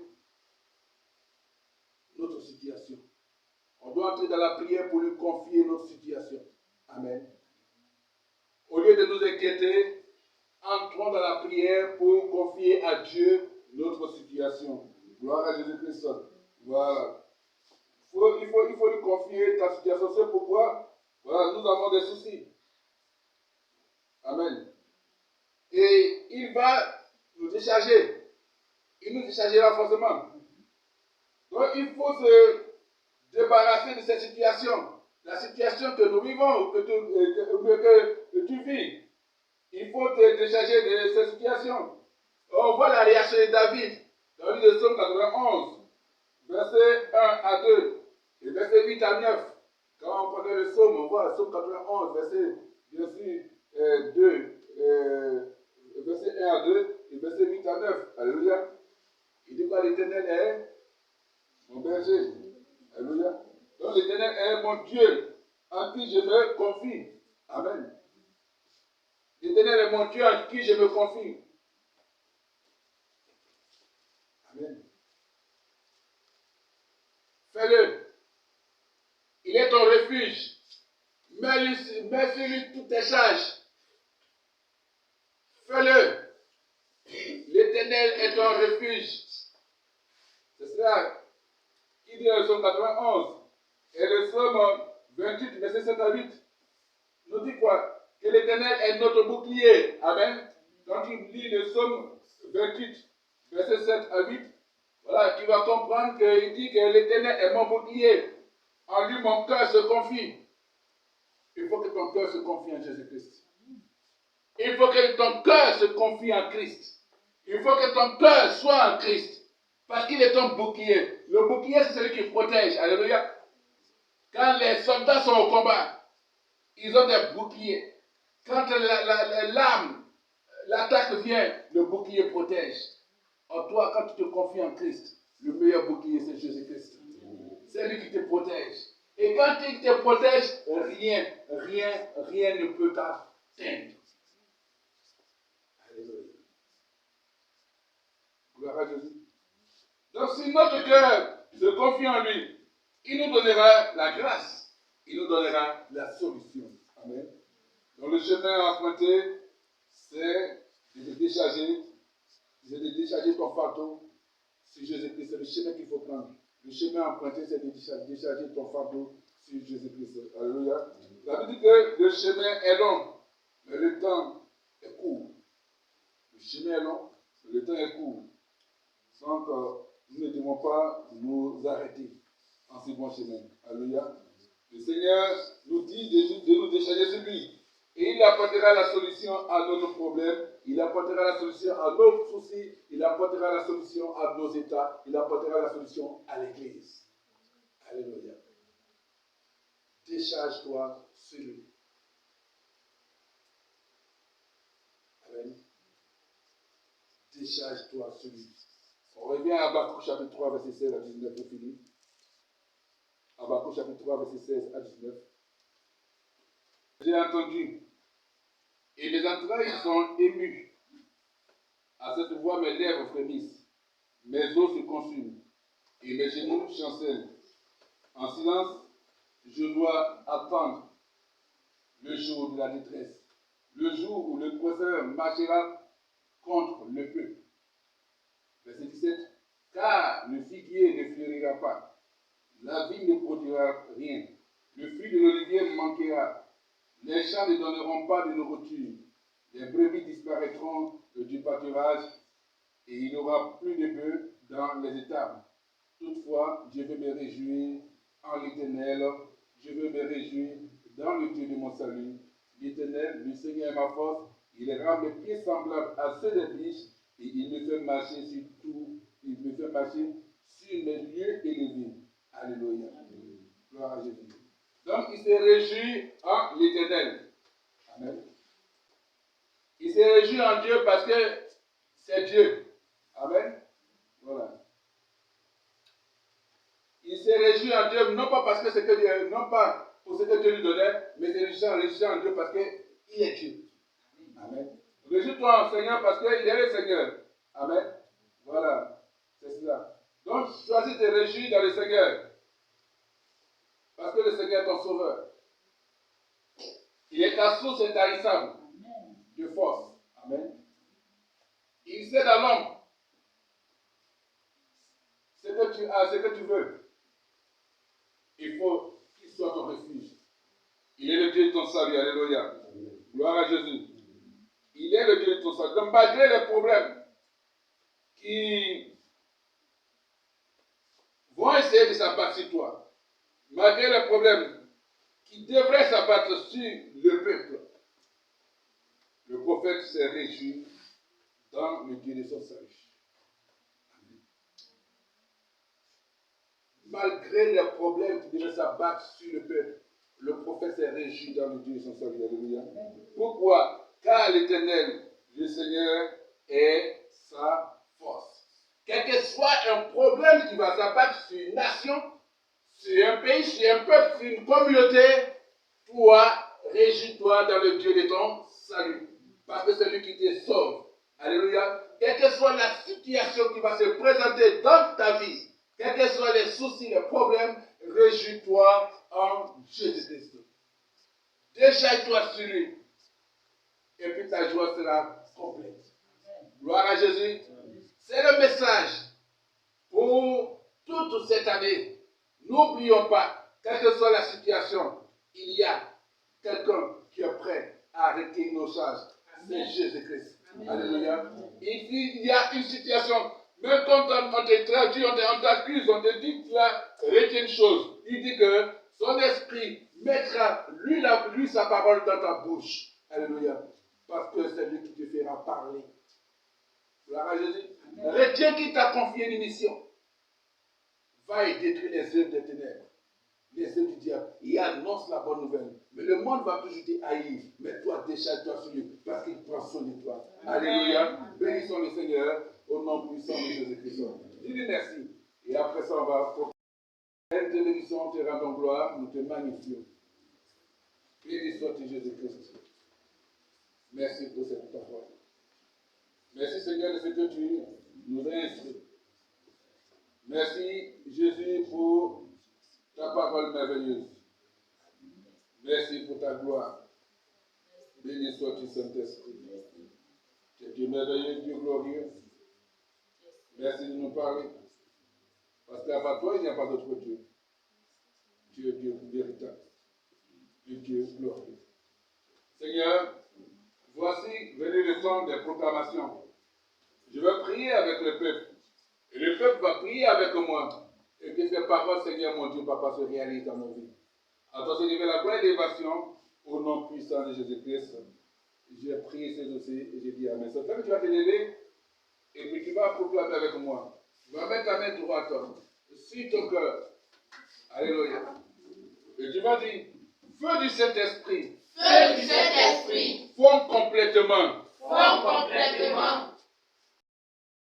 notre situation. On doit entrer dans la prière pour lui confier notre situation. Amen. Au lieu de nous inquiéter, entrons dans la prière pour confier à Dieu notre situation. Gloire à Jésus-Christ. Voilà. Il faut lui confier ta situation. C'est pourquoi voilà, nous avons des soucis. Amen. Et il va nous décharger. Il nous déchargera forcément. Donc il faut se débarrasser de cette situation. La situation que nous vivons, que tu vis. Il faut te décharger de cette situation. On voit la réaction de David dans le livre de Psaume 91, verset 1 à 2 et verset 8 à 9. Quand on connaît le psaume, on voit le psaume 91, verset bien sûr, 2, verset 1 à 2 et verset 8 à 9. Alléluia. Il dit quoi? L'Éternel est mon berger. Alléluia. Donc l'Éternel est mon Dieu en qui je me confie. Amen. L'Éternel est mon Dieu en qui je me confie. Amen. Fais-le. Il est ton refuge. Mets sur lui toutes tes charges. Fais-le. L'Éternel est ton refuge. C'est cela qui dit dans le psaume 91. Et le psaume 28, verset 7 à 8, nous dit quoi? Que l'Éternel est notre bouclier. Amen. Quand tu lis le psaume 28, verset 7 à 8, voilà, tu vas comprendre qu'il dit que l'Éternel est mon bouclier. En lui, mon cœur se confie. Il faut que ton cœur se confie en Jésus-Christ. Il faut que ton cœur se confie en Christ. Il faut que ton cœur soit en Christ. Parce qu'il est ton bouclier. Le bouclier, c'est celui qui protège. Alléluia. Quand les soldats sont au combat, ils ont des boucliers. Quand l'arme, l'attaque vient, le bouclier protège. En toi, quand tu te confies en Christ, le meilleur bouclier, c'est Jésus-Christ. C'est lui qui te protège. Et quand il te protège, rien ne peut t'atteindre. Alléluia. Gloire à Jésus. Donc si notre cœur se confie en lui, il nous donnera la grâce. Il nous donnera la solution. Amen. Donc le chemin à emprunter, c'est de décharger ton fardeau sur Jésus-Christ. C'est le chemin qu'il faut prendre. Le chemin à emprunter, c'est de décharger ton fardeau sur Jésus-Christ. Alléluia. La Bible dit que le chemin est long, mais le temps est court. Le chemin est long, mais le temps est court. Donc, nous ne devons pas nous arrêter en ce bon chemin. Alléluia. Le Seigneur nous dit de nous décharger sur lui. Et il apportera la solution à nos problèmes, il apportera la solution à nos soucis, il apportera la solution à nos états, il apportera la solution à l'Église. Alléluia. Décharge-toi sur lui. Amen. Décharge-toi sur lui. On revient à Habakkuk chapitre 3, verset 16 à 19 pour finir. Habakkuk chapitre 3, verset 16 à 19. J'ai entendu, et mes entrailles sont émues. À cette voix, mes lèvres frémissent, mes os se consument, et mes genoux chancellent. En silence, je dois attendre le jour de la détresse, le jour où le poisseur marchera contre le peuple. Verset 17. Car le figuier ne fleurira pas, la vigne ne produira rien, le fruit de l'olivier manquera, les champs ne donneront pas de nourriture, les brebis disparaîtront du pâturage, et il n'y aura plus de bœufs dans les étables. Toutefois, je vais me réjouir en l'Éternel, je veux me réjouir dans le Dieu de mon salut. L'Éternel, le Seigneur est ma force, il rend mes pieds semblables à ceux des biches, et il me fait marcher sur tout, il me fait marcher sur mes lieux élevés. Alléluia. Gloire à Jésus. Donc, il se réjouit en l'Éternel. Amen. Il se réjouit en Dieu parce que c'est Dieu. Amen. Voilà. Il se réjouit en Dieu, non pas parce que c'est que Dieu, non pas pour ce que Dieu lui donnait, mais il se réjouit en Dieu parce qu'il est Dieu. Amen. Réjouis-toi en Seigneur parce qu'il est le Seigneur. Amen. Voilà. C'est cela. Donc, choisis de te réjouir dans le Seigneur. Parce que le Seigneur est ton sauveur. Il est ta source intarissable de force. Amen. Il sait dans l'homme ce que tu as, ce que tu veux. Il faut qu'il soit ton refuge. Il est le Dieu de ton salut. Alléluia. Gloire à Jésus. Il est le Dieu de ton salut. Donc, malgré les problèmes qui vont essayer de s'abattre sur toi, malgré les problèmes qui devraient s'abattre sur le peuple, le prophète s'est réjoui dans le Dieu de son salut. Malgré les problèmes qui devaient s'abattre sur le peuple, le prophète s'est réjoui dans le Dieu de son salut. Alléluia. Pourquoi? Car l'Éternel, le Seigneur, est sa force. Quel que soit un problème qui va s'abattre sur une nation, sur un pays, sur un peuple, sur une communauté, toi, réjouis-toi dans le Dieu de ton salut. Parce que c'est lui qui te sauve. Alléluia. Quelle que soit la situation qui va se présenter dans ta vie, quels que soient les soucis, les problèmes, réjouis-toi en Jésus-Christ. Déchaille-toi sur lui. Et puis ta joie sera complète. Gloire à Jésus. C'est le message pour toute cette année. N'oublions pas, quelle que soit la situation, il y a quelqu'un qui est prêt à arrêter nos charges. C'est Jésus-Christ. Alléluia. Il y a une situation, même quand on te traduit, on t'accuse, on te dit que tu as retiens une chose. Il dit que son esprit mettra lui sa parole dans ta bouche. Alléluia. Parce que c'est lui qui te fera parler. Gloire à Jésus. Retiens qui t'a confié une mission. Va et détruire les œuvres des ténèbres, les œuvres du diable. Il annonce la bonne nouvelle. Mais le monde va toujours te haïr. Mais toi, déchaille-toi sur lui, parce qu'il prend soin de toi. Alléluia. Bénissons le Seigneur au nom puissant de Jésus-Christ. Dis-lui merci. Et après ça, on va te bénissons, te rendons gloire, nous te magnifions. Béni soit-il Jésus-Christ. Merci pour cette parole. Merci Seigneur de ce que tu nous as instruit. Merci Jésus pour ta parole merveilleuse. Merci pour ta gloire. Béni sois-tu Saint-Esprit. Tu es Dieu merveilleux, Dieu glorieux. Merci de nous parler. Parce qu'à part toi, il n'y a pas d'autre Dieu. Tu es Dieu véritable. Tu es Dieu glorieux. Seigneur, voici venu le temps des proclamations. Je vais prier avec le peuple. Et le peuple va prier avec moi. Et que ces paroles, Seigneur mon Dieu, Papa, se réalisent dans nos vies. À toi, Seigneur, la gloire et l'élévation, au nom puissant de Jésus-Christ. J'ai prié ces dossiers et j'ai dit Amen. C'est ça que tu vas te lever et puis tu vas proclamer avec moi. Tu vas mettre ta main droite sur ton cœur. Alléluia. Et tu vas dire, feu du Saint-Esprit. Feu du Saint-Esprit. Fonde complètement. Fonde complètement.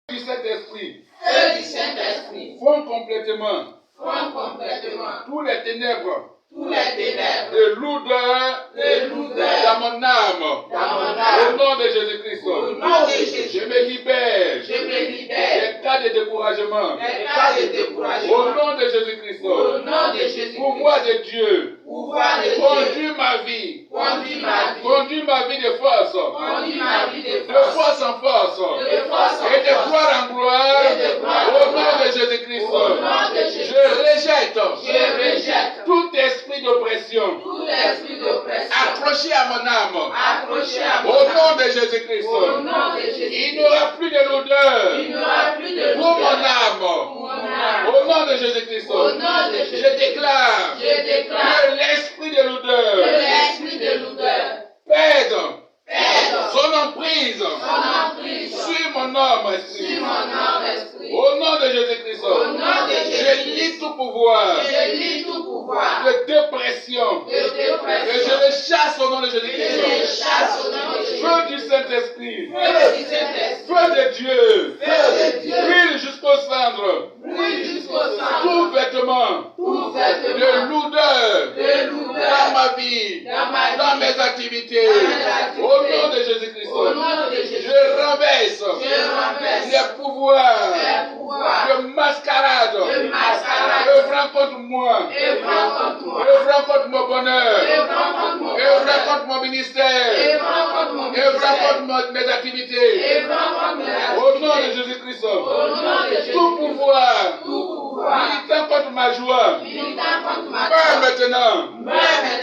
Du Saint-Esprit. Feu du Saint-Esprit. Font complètement Font complètement tous les ténèbres tous les ténèbres de l'odeur dans mon âme. dans mon Au âme. nom de Jésus-Christ. Au nom de Jésus. Je me libère Je me libère des cas de découragement. des cas de Au découragement. nom de Jésus-Christ. Au nom de Jésus. Pouvoir de Dieu. Pouvoir de Dieu. Conduis ma vie. Conduis ma vie. Conduis ma vie de force. Conduis ma vie de De force. force en force. De force en Et de force. gloire en gloire. Et de gloire en Au nom gloire. de Jésus-Christ. Au nom de Jésus. Je rejette Je rejette tout esprit d'oppression tout esprit d'oppression accroché à mon âme. accroché à mon Au nom âme. de Jésus-Christ. Au nom de Jésus. Il n'y aura plus de l'odeur Il n'y aura plus de pour mon douleur âme. pour mon âme. Au nom de Jésus-Christ. Au nom de Jésus. Je déclare Je déclare que l'esprit de que l'odeur l'esprit de l'odeur pèse pèse son emprise son emprise sur mon âme esprit. sur mon âme esprit. Au nom de Jésus-Christ. Au nom de Je Jésus. lis tout pouvoir Je lis tout pouvoir de dépression. de Et je dépression. le chasse au nom de Je le Jésus-Christ. chasse au nom de Jésus. Feu du Saint-Esprit. Feu du Saint-Esprit. Feu de Dieu. Feu de Dieu. Brille jusqu'au centre. Brille jusqu'au centre. Tout vêtement Tout de vêtement l'odeur de dans l'odeur ma vie, dans ma vie, dans mes activités. dans mes activités. Au nom de Jésus-Christ. au nom de Jésus. Je renverse Je renverse les pouvoirs les pouvoirs de mascarade. de mascarade. Œuvrant contre moi. Œuvrant contre moi. Œuvrant contre mon bonheur. Œuvrant contre mon Œuvrant bonheur. contre mon ministère. Œuvrant contre mon Œuvrant ministère. contre mes activités. Œuvrant contre mes Au nom de activités. Jésus-Christ. Au nom de Jésus. Tout pouvoir Tout pouvoir militant contre ma joie. militant contre ma Meurs joie. maintenant. Meurs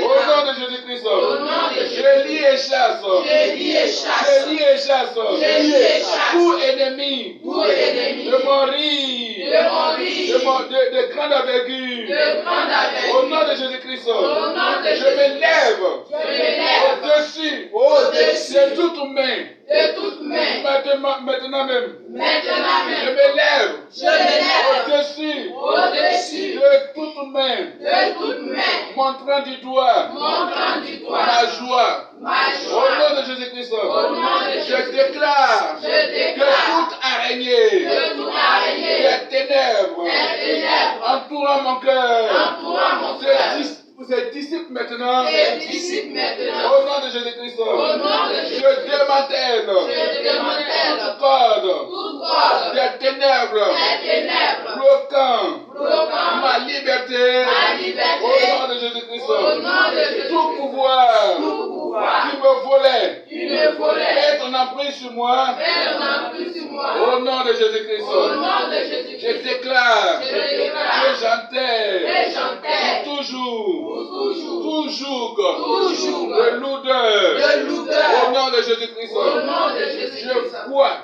Au maintenant. nom de Jésus-Christ. Au nom de Jésus. Je lis et chasse. Je lis et chasse. Je lis et chasse. Je lis et chasse. Tout ennemi Tout ennemi de mon riz. de mon riz. De grande envergure. De grande Au averture. nom de Jésus-Christ. Au nom de Je Jésus. me lève Je me lève au-dessus au-dessus de toute main. de toute main. Maintenant même. Maintenant Je même. me lève Je me lève au-dessus au-dessus de toute main. de toute main. Montrant du doigt Montrant du doigt ma joie. ma Au joie. nom de Jésus-Christ. Au nom de Je Jésus. déclare Je que déclare toute araignée que toute araignée des ténèbres des ténèbres entourant mon cœur entourant mon cœur se dissipe maintenant. se dissipe maintenant. Au nom de Jésus-Christ. Au nom de Jésus. Je démantèle Je démantèle toute corde toute corde des ténèbres des ténèbres bloquant bloquant ma liberté. ma liberté. Au nom de Jésus-Christ. Au nom de Jésus. Tout pouvoir Tout pouvoir qui me volait qui me volait est en emprise sur moi. fait un emprise sur moi. Au nom de Jésus-Christ. Au nom de Je Jésus-Christ. déclare Je que déclare j'enterre que j'enterre toujours toujours tout joug de de l'odeur. de l'odeur. Au nom de Jésus-Christ. Au nom de Jésus-Christ. Je bois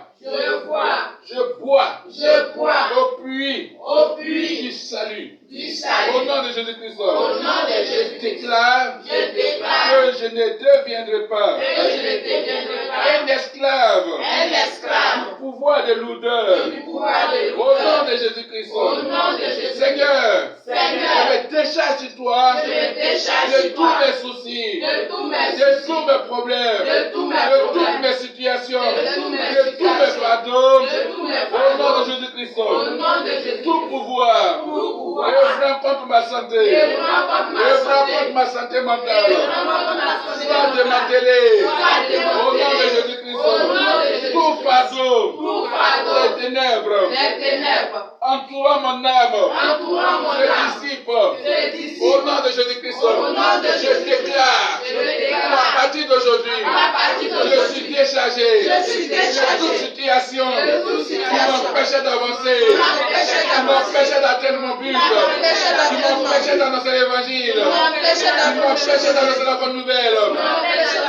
Je bois au puits au puits du salut. du Au salut. nom de Jésus-Christ. Au nom de Je Jésus. déclare Je déclare que je ne deviendrai pas que je ne deviendrai pas un esclave un esclave du pouvoir de l'odeur. du pouvoir de Au nom l'odeur. de Jésus-Christ. Au nom de Jésus. Seigneur, Seigneur, je me décharge sur toi je me décharge de sur tous toi mes soucis, de tous mes de soucis, tous mes problèmes, de tous mes de toutes problèmes, mes situations, de tous mes de tous mes situations, fardeaux. de tous mes Au nom de fardeaux. Jésus-Christ. Au nom de Jésus. Tout pouvoir Tout pouvoir. œuvrant contre ma santé, Œuvrant contre ma œuvrant santé. contre ma santé mentale, Œuvrant contre ma santé soit mentale. démantelé. Soit démantelé. Au nom de Jésus-Christ. Au nom de Jésus. Tout fardeau, Tout fardeau. les ténèbres, Les ténèbres entourant mon âme, entourant mon se âme dissipe. se dissipent. Au nom de Jésus-Christ. Au nom de Je Jésus. déclare Je qu'à déclare partir d'aujourd'hui, à partir je suis d'aujourd'hui, déchargé je suis déchargé de toute situation de toute qui situation m'empêchait d'avancer, m'empêchait qui m'empêchait d'atteindre mon but, m'empêchait qui d'atteindre mon m'empêchait but, d'annoncer l'évangile, m'empêchait qui m'empêchait d'annoncer la bonne nouvelle,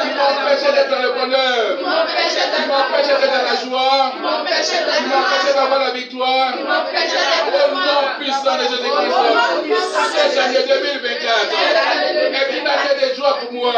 qui m'empêchait d'être dans le bonheur, qui m'empêchait d'être dans la joie, qui m'empêchait d'avoir la victoire. Au nom puissant de Jésus-Christ, cette année 2024 est une année de joie pour moi.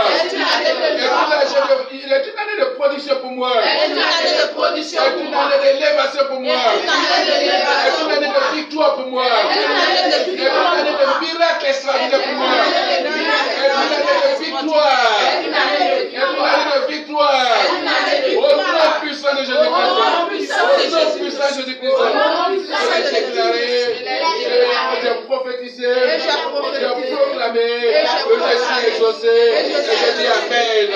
Il est une année de production pour moi. est une année de production C'est pour une moi. année d'élévation pour moi. Est une année d'élévation C'est une année de victoire pour moi. Est une année de C'est une victoire année pour moi. de miracle extraordinaire pour moi. Est une année de C'est une année de victoire. Est une année de C'est une année de victoire. Est une année de Au nom victoire. puissant de Au nom Jésus-Christ. puissant de Au nom Jésus. puissant de Au Jésus-Christ. nom puissant déclaré, j'ai prophétisé, j'ai proclamé, que je suis exaucé, et je dis Amen.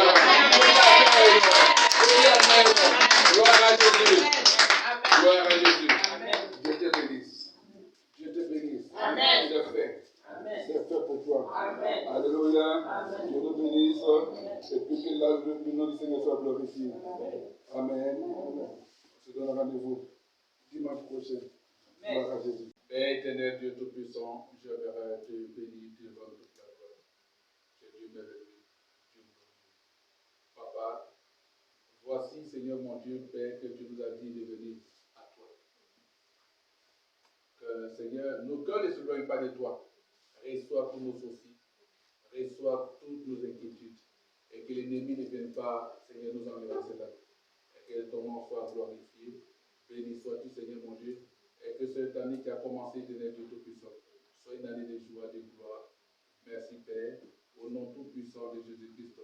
Je dis Amen. Gloire à Jésus. Gloire à Jésus. Dieu te bénisse. Dieu te bénisse. Amen. C'est fait. C'est fait pour toi. Amen. Alléluia. Dieu te bénisse. Et puis que le nom du Seigneur soit glorifié. Amen. On se donne rendez-vous dimanche prochain. Gloire à Jésus. Père éternel, Dieu Tout-Puissant, je verrai te bénir, te rendre toute la gloire. C'est Dieu merveilleux, Dieu bon Dieu. Papa, voici, Seigneur mon Dieu, Père, que tu nous as dit de venir à toi. Que, Seigneur, nos cœurs ne s'éloignent pas de toi. Reçois tous nos soucis, reçois toutes nos inquiétudes, et que l'ennemi ne vienne pas, Seigneur, nous enlever cela. Et que ton nom soit glorifié. Béni sois-tu, Seigneur mon Dieu, et que cette année qui a commencé de Dieu Tout-Puissant soit une année de joie, de gloire. Merci, Père, au nom tout-puissant de Jésus-Christ.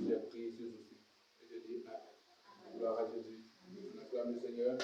J'ai prié, Jésus aussi, et je dis Amen. Gloire à Jésus. Acclame le Seigneur.